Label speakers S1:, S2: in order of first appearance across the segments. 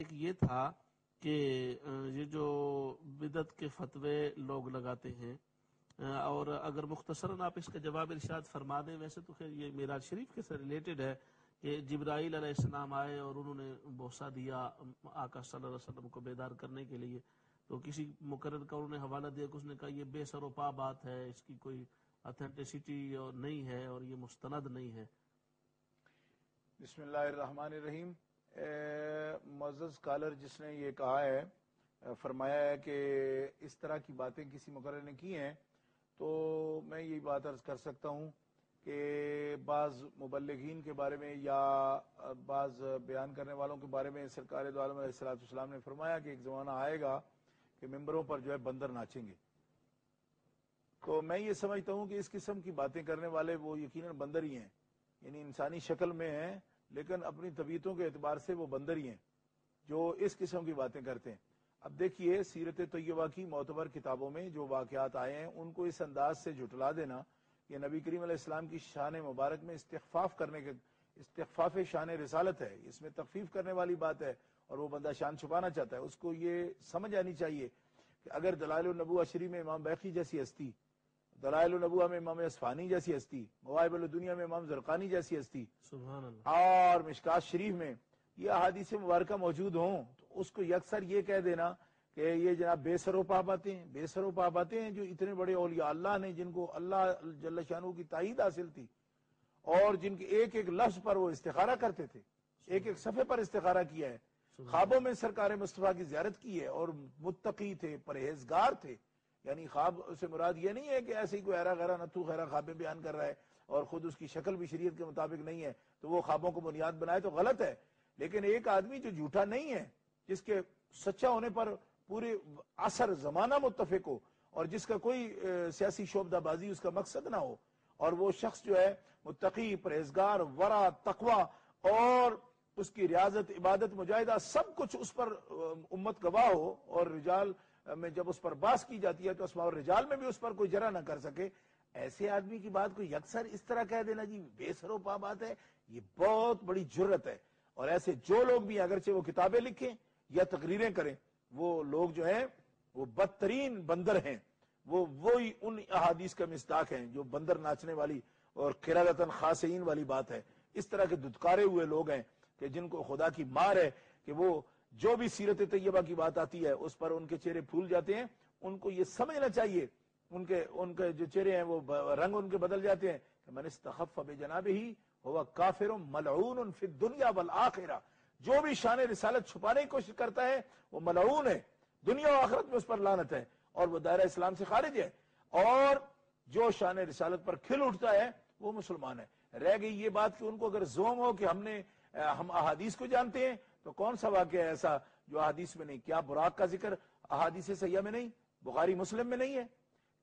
S1: ایک یہ تھا کہ یہ جو بدعت کے فتوے لوگ لگاتے ہیں، اور اگر مختصراً آپ اس کا جواب ارشاد فرما دیں. ویسے تو خیر یہ معراج شریف کے سے ریلیٹڈ ہے کہ جبرائیل علیہ السلام آئے اور انہوں نے بوسہ دیا آقا صلی اللہ علیہ وسلم کو بیدار کرنے کے لیے. تو کسی مقرر کا انہوں نے حوالہ دیا کہ اس نے کہا یہ بے سر و پا بات ہے، اس کی کوئی اتھینٹسٹی نہیں ہے اور یہ مستند نہیں ہے.
S2: بسم اللہ الرحمن الرحیم. معزز کالر جس نے یہ کہا ہے، فرمایا ہے کہ اس طرح کی باتیں کسی مقرر نے کی ہیں، تو میں یہی بات عرض کر سکتا ہوں کہ بعض مبلغین کے بارے میں یا بعض بیان کرنے والوں کے بارے میں سرکار دو عالم علیہ السلام نے فرمایا کہ ایک زمانہ آئے گا کہ ممبروں پر جو ہے بندر ناچیں گے. تو میں یہ سمجھتا ہوں کہ اس قسم کی باتیں کرنے والے وہ یقیناً بندر ہی ہیں، یعنی انسانی شکل میں ہیں لیکن اپنی طبیعتوں کے اعتبار سے وہ بندر ہی ہیں جو اس قسم کی باتیں کرتے ہیں. اب دیکھیے سیرت طیبہ کی معتبر کتابوں میں جو واقعات آئے ہیں ان کو اس انداز سے جھٹلا دینا کہ نبی کریم علیہ السلام کی شان مبارک میں استخفاف شان رسالت ہے، اس میں تخفیف کرنے والی بات ہے اور وہ بندہ شان چھپانا چاہتا ہے. اس کو یہ سمجھ آنی چاہیے کہ اگر دلائل النبوہ شریف میں امام بیقی جیسی ہستی، دلائل النبوہ میں امام اصفہانی جیسی ہستی، مواہب الدنیا میں امام زرقانی جیسی ہستی،
S1: سبحان اللہ،
S2: اور مشکات شریف میں یہ احادیث مبارکہ موجود ہوں، تو اس کو یکسر یہ کہہ دینا کہ یہ جناب بے سر و پا باتیں ہیں. بے سر و پا باتیں ہیں جو اتنے بڑے اولیاء اللہ نے، جن کو اللہ جل شانہ کی تائید حاصل تھی اور جن کے ایک ایک لفظ پر وہ استخارہ کرتے تھے، ایک ایک صفحے پر استخارہ کیا ہے، خوابوں میں سرکار مصطفیٰ کی زیارت کی ہے اور متقی تھے، پرہیزگار تھے. یعنی خواب سے مراد یہ نہیں ہے کہ ایسے ہی کوئی ایرا غیرہ نتو خیرہ خوابیں بیان کر رہا ہے اور خود اس کی شکل بھی شریعت کے مطابق نہیں ہے تو وہ خوابوں کو بنیاد بنائے تو غلط ہے. لیکن ایک آدمی جو جھوٹا نہیں ہے، جس کے سچا ہونے پر پورے عصر زمانہ متفق ہو اور جس کا کوئی سیاسی شعبدہ بازی اس کا مقصد نہ ہو، اور وہ شخص جو ہے متقی، پرہیزگار، ورع، تقوی اور اس کی ریاضت، عبادت، مجاہدہ سب کچھ اس پر امت گواہ ہو، اور رجال میں جب اس پر بحث کی جاتی ہے تو اسماء الرجال میں بھی اس پر کوئی جرح نہ کر سکے، ایسے آدمی کی بات کو یکسر اس طرح کہہ دینا جی بے سر و پا بات ہے، یہ بہت بڑی جرت ہے. اور ایسے جو لوگ بھی اگرچہ وہ کتابیں لکھیں یا تقریریں کریں، وہ لوگ جو ہیں وہ بدترین بندر ہیں. وہی ان احادیث کا مصداق ہیں جو بندر ناچنے والی اور قردۃ خاسئین والی بات ہے. اس طرح کے دھتکارے ہوئے لوگ ہیں کہ جن کو خدا کی مار ہے کہ وہ جو بھی سیرت طیبہ کی بات آتی ہے اس پر ان کے چہرے پھول جاتے ہیں. ان کو یہ سمجھنا چاہیے، ان کے جو چہرے ہیں وہ رنگ ان کے بدل جاتے ہیں کہ من استخف بجنابہ ہوا کافر ملعون فی الدنیا والآخرہ. جو بھی شان رسالت چھپانے کی کوشش کرتا ہے وہ ملعون ہے، دنیا و آخرت میں اس پر لعنت ہے اور وہ دائرہ اسلام سے خارج ہے. اور جو شان رسالت پر کھل اٹھتا ہے وہ مسلمان ہے. رہ گئی یہ بات کہ ان کو اگر زوم ہو کہ ہم احادیث کو جانتے ہیں، تو کون سا واقعہ ہے ایسا جو احادیث میں نہیں؟ کیا براق کا ذکر احادیث صحیحہ میں نہیں، بخاری مسلم میں نہیں ہے؟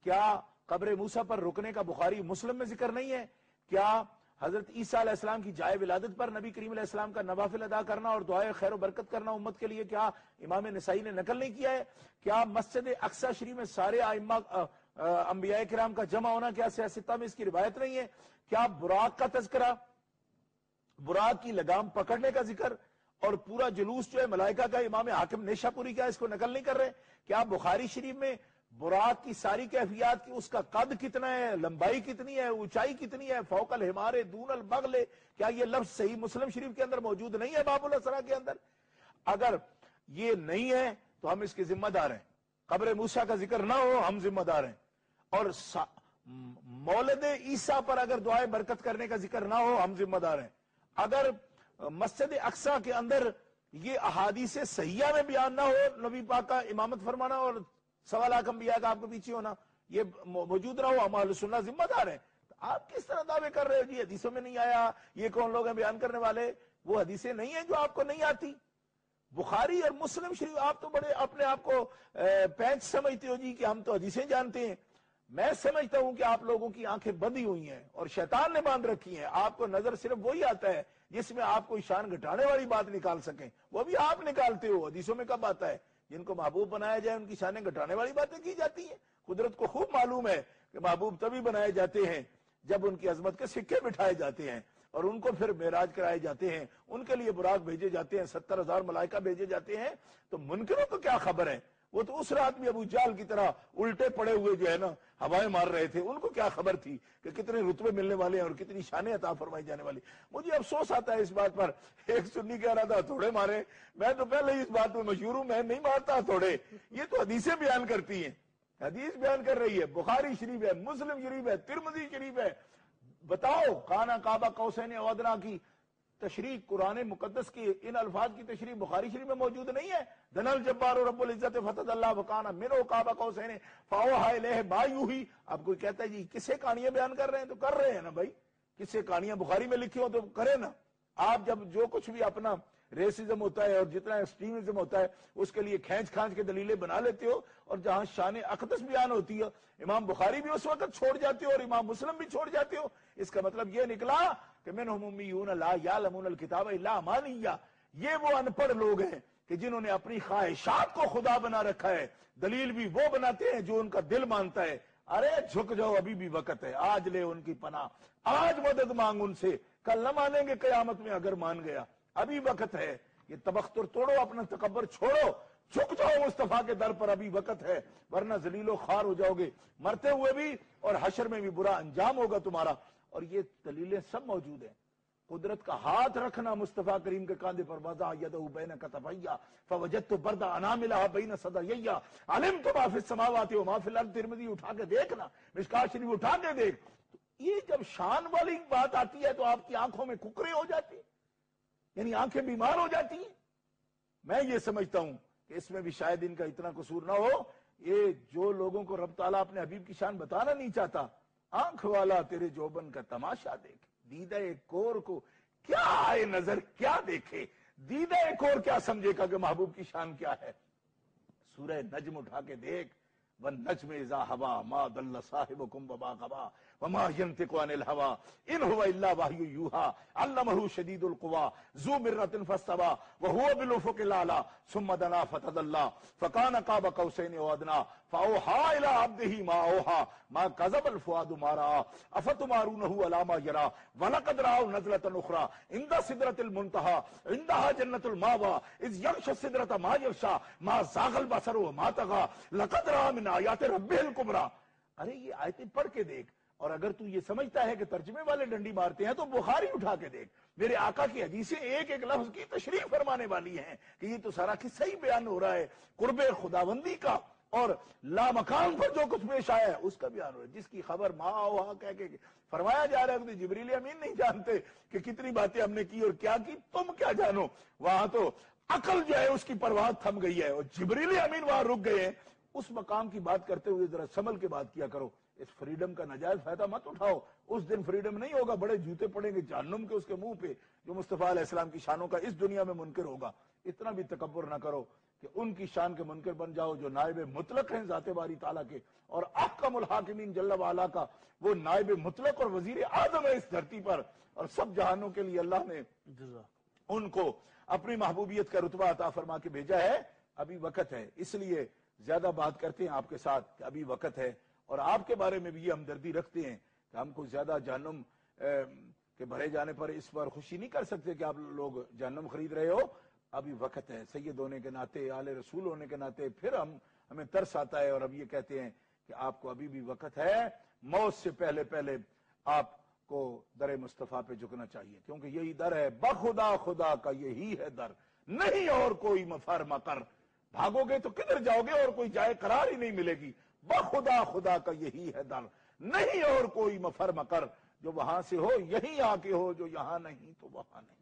S2: کیا قبر موسیٰ پر رکنے کا بخاری مسلم میں ذکر نہیں ہے؟ کیا حضرت عیسیٰ علیہ السلام کی جائے ولادت پر نبی کریم علیہ السلام کا نوافل ادا کرنا اور دعائے خیر و برکت کرنا امت کے لیے کیا امام نسائی نے نقل نہیں کیا ہے؟ کیا مسجد اقصی شریف میں سارے ائمہ انبیاء کرام کا جمع ہونا کیا سیاستہ میں اس کی روایت نہیں ہے؟ کیا براق کا تذکرہ، براق کی لگام پکڑنے کا ذکر اور پورا جلوس جو ہے ملائکہ کا امام حاکم نیشہ پوری کیا اس کو نقل نہیں کر رہے؟ کیا بخاری شریف میں براق کی ساری کیفیات کی، اس کا قد کتنا ہے، لمبائی کتنی ہے، اونچائی کتنی ہے، فوق الحمار دون البغل، کیا یہ لفظ صحیح مسلم شریف کے اندر موجود نہیں ہے باب الاسراء کے اندر؟ اگر یہ نہیں ہے تو ہم اس کے ذمہ دار ہیں. قبر موسیٰ کا ذکر نہ ہو ہم ذمہ دار ہیں، اور مولد عیسیٰ پر اگر دعائے برکت کرنے کا ذکر نہ ہو ہم ذمہ دار ہیں. اگر مسجد اقصی کے اندر یہ احادیث صحیحہ میں بیان نہ ہو نبی پاک کا امامت فرمانا اور 1.25 لاکھ انبیاء کا آپ کے پیچھے ہونا، یہ موجود نہ ہو، ہم اہل سنت ذمہ دار ہیں. آپ کس طرح دعوے کر رہے ہو جی حدیثوں میں نہیں آیا؟ یہ کون لوگ ہیں بیان کرنے والے؟ وہ حدیثیں نہیں ہیں جو آپ کو نہیں آتی. بخاری اور مسلم شریف، آپ تو بڑے اپنے آپ کو پینچ سمجھتے ہو جی کہ ہم تو حدیثیں جانتے ہیں. میں سمجھتا ہوں کہ آپ لوگوں کی آنکھیں بندی ہوئی ہیں اور شیطان نے باندھ رکھی ہیں. آپ کو نظر صرف وہی آتا ہے جس میں آپ کوئی شان گھٹانے والی بات نکال سکیں، وہ بھی آپ نکالتے ہو. حدیثوں میں کب آتا ہے جن کو محبوب بنایا جائے ان کی شانیں گھٹانے والی باتیں کی جاتی ہیں؟ قدرت کو خوب معلوم ہے کہ محبوب تبھی بنائے جاتے ہیں جب ان کی عظمت کے سکے بٹھائے جاتے ہیں. اور ان کو پھر معراج کرائے جاتے ہیں، ان کے لیے براق بھیجے جاتے ہیں، 70,000 ملائکہ بھیجے جاتے ہیں، تو منکروں کو کیا خبر ہے؟ وہ تو اس رات بھی ابو جہل کی طرح الٹے پڑے ہوئے جو ہے نا ہوائیں مار رہے تھے، ان کو کیا خبر تھی کہ کتنے رتبے ملنے والے ہیں اور کتنی شانیں عطا فرمائی جانے والی۔ مجھے افسوس آتا ہے اس بات پر، ایک سنی کہہ رہا تھا تھوڑے مارے، میں تو پہلے ہی اس بات میں مشہور ہوں، میں نہیں مارتا تھوڑے، یہ تو حدیثیں بیان کرتی ہیں، حدیث بیان کر رہی ہے، بخاری شریف ہے، مسلم شریف ہے، ترمذی شریف ہے۔ بتاؤ کانا کعبہ قوسین او ادنیٰ کی تشریح قرآن مقدس کی ان الفاظ کی تشریح بخاری شریف میں موجود نہیں ہے؟ دنا الجبار رب العزت فتح اللہ وکانا منو قعبہ قوسین فاوحی الیہ ما یوحی۔ اب کوئی کہتا ہے جی کسے کہانیاں بیان کر رہے ہیں، تو کر رہے ہیں نا بھائی، کسے کہانیاں بخاری میں لکھی ہو تو کرے نا۔ آپ جب جو کچھ بھی اپنا ریسزم ہوتا ہے اور جتنا ایکسٹریمزم ہوتا ہے اس کے لیے کھینچ کھانچ کے دلیلیں بنا لیتے ہو، اور جہاں شان اقدس بیان ہوتی ہے امام بخاری بھی اس وقت چھوڑ جاتے ہو اور امام مسلم بھی چھوڑ جاتے ہو۔ اس کا مطلب یہ نکلا کہ منہم امیون لا یعلمون الکتاب الا امانیہ، یہ وہ ان پڑھ لوگ ہیں کہ جنہوں نے اپنی خواہشات کو خدا بنا رکھا ہے، دلیل بھی وہ بناتے ہیں جو ان کا دل مانتا ہے۔ ارے جھک جاؤ، ابھی بھی وقت ہے، آج لے ان کی پناہ، آج مدد مانگ ان سے، کل نہ مانیں گے قیامت میں اگر مان گیا، ابھی وقت ہے۔ یہ تبختر توڑو، اپنا تکبر چھوڑو، جھک جاؤ مصطفیٰ کے در پر، ابھی وقت ہے، ورنہ ذلیل و خوار ہو جاؤ گے، مرتے ہوئے بھی اور حشر میں بھی برا انجام ہوگا تمہارا۔ اور یہ دلیلیں سب موجود ہیں، قدرت کا ہاتھ رکھنا مصطفیٰ کریم کے کاندھے پر، وضع یدہ بین کتفیہ فوجدت برد اناملھا بین صدریہ علمت ما فی السماوات وما فی الارض۔ ترمذی اٹھا کے دیکھنا، مشکوٰۃ شریف اٹھا کے دیکھ، تو یہ جب شان والی بات آتی ہے تو آپ کی آنکھوں میں ککرے ہو جاتی ہیں، یعنی آنکھیں بیمار ہو جاتی ہیں۔ میں یہ سمجھتا ہوں کہ اس میں بھی شاید ان کا اتنا قصور نہ ہو، یہ جو لوگوں کو رب تعالیٰ اپنے حبیب کی شان بتانا نہیں چاہتا، آنکھ والا تیرے جوبن کا تماشا دیکھ، دیدہ کور کو کیا آئے نظر کیا دیکھے، دیدہ کور کیا سمجھے گا کہ محبوب کی شان کیا ہے۔ سورہ نجم اٹھا کے دیکھ، والنجم اذا ہوا ما ضل صاحبکم وما غوی وما ینطق عن الہوی ان هو الا وحی یوحی علمہ شدید القوی ذو مرۃ فاستوی وهو بالافق الاعلی ثم دنا فتدلی فکان قاب قوسین او ادنیٰ فاوحی الی عبدہ ما اوحی ما کذب الفؤاد ما رأی افتمارونہ علی ما یری ولقد رآہ نزلۃ اخری عند سدرۃ المنتہی عندہا جنۃ المأوی اذ یغشی السدرۃ ما یغشی ما زاغ البصر وما طغی لقد رآہ من آیات ربہ الکبریٰ۔ ارے یہ آیتیں پڑھ کے دیکھ، اور اگر تو یہ سمجھتا ہے کہ ترجمے والے ڈنڈی مارتے ہیں تو بخاری اٹھا کے دیکھ، میرے آقا کی حدیثیں ایک ایک لفظ کی تشریح فرمانے والی ہیں کہ یہ تو سارا قصہ ہی بیان ہو رہا ہے قرب خداوندی کا، اور لامکان پر جو کچھ پیش آیا ہے اس کا بیان ہو رہا ہے، جس کی خبر ماں وہاں کہہ کے فرمایا جا رہا ہے کہ جبریل امین نہیں جانتے کہ کتنی باتیں ہم نے کی اور کیا کی، تم کیا جانو۔ وہاں تو عقل جو ہے اس کی پرواز تھم گئی ہے، اور جبریل امین وہاں رک گئے ہیں۔ اس مقام کی بات کرتے ہوئے ذرا سنبھل کے بات کیا کرو، اس فریڈم کا ناجائز فائدہ مت اٹھاؤ، اس دن فریڈم نہیں ہوگا، بڑے جوتے پڑیں گے جہنم کے اس کے منہ پہ جو مصطفیٰ علیہ السلام کی شانوں کا اس دنیا میں منکر ہوگا۔ اتنا بھی تکبر نہ کرو کہ ان کی شان کے منکر بن جاؤ جو نائب مطلق ہیں ذات باری تعالیٰ کے، اور احکم الحاکمین جل وعلا کا وہ نائب مطلق اور وزیر اعظم ہے اس دھرتی پر، اور سب جہانوں کے لیے اللہ نے ان کو اپنی محبوبیت کا رتبہ عطا فرما کے بھیجا ہے۔ ابھی وقت ہے، اس لیے زیادہ بات کرتے ہیں آپ کے ساتھ کہ ابھی وقت ہے، اور آپ کے بارے میں بھی یہ ہمدردی رکھتے ہیں کہ ہم کو زیادہ جہنم کے بھرے جانے پر اس پر خوشی نہیں کر سکتے کہ آپ لوگ جہنم خرید رہے ہو۔ ابھی وقت ہے، سید ہونے کے ناطے، آل رسول ہونے کے ناطے پھر ہمیں ترس آتا ہے، اور اب یہ کہتے ہیں کہ آپ کو ابھی بھی وقت ہے، موت سے پہلے پہلے آپ کو در مصطفیٰ پہ جھکنا چاہیے، کیونکہ یہی در ہے، بخدا خدا کا یہی ہے در، نہیں اور کوئی مفر مقر۔ بھاگو گے تو کدھر جاؤ گے، اور کوئی جائے قرار ہی نہیں ملے گی۔ بخدا خدا کا یہی ہے در، نہیں اور کوئی مفر مقر، جو وہاں سے ہو یہیں آ کے ہو، جو یہاں نہیں تو وہاں نہیں۔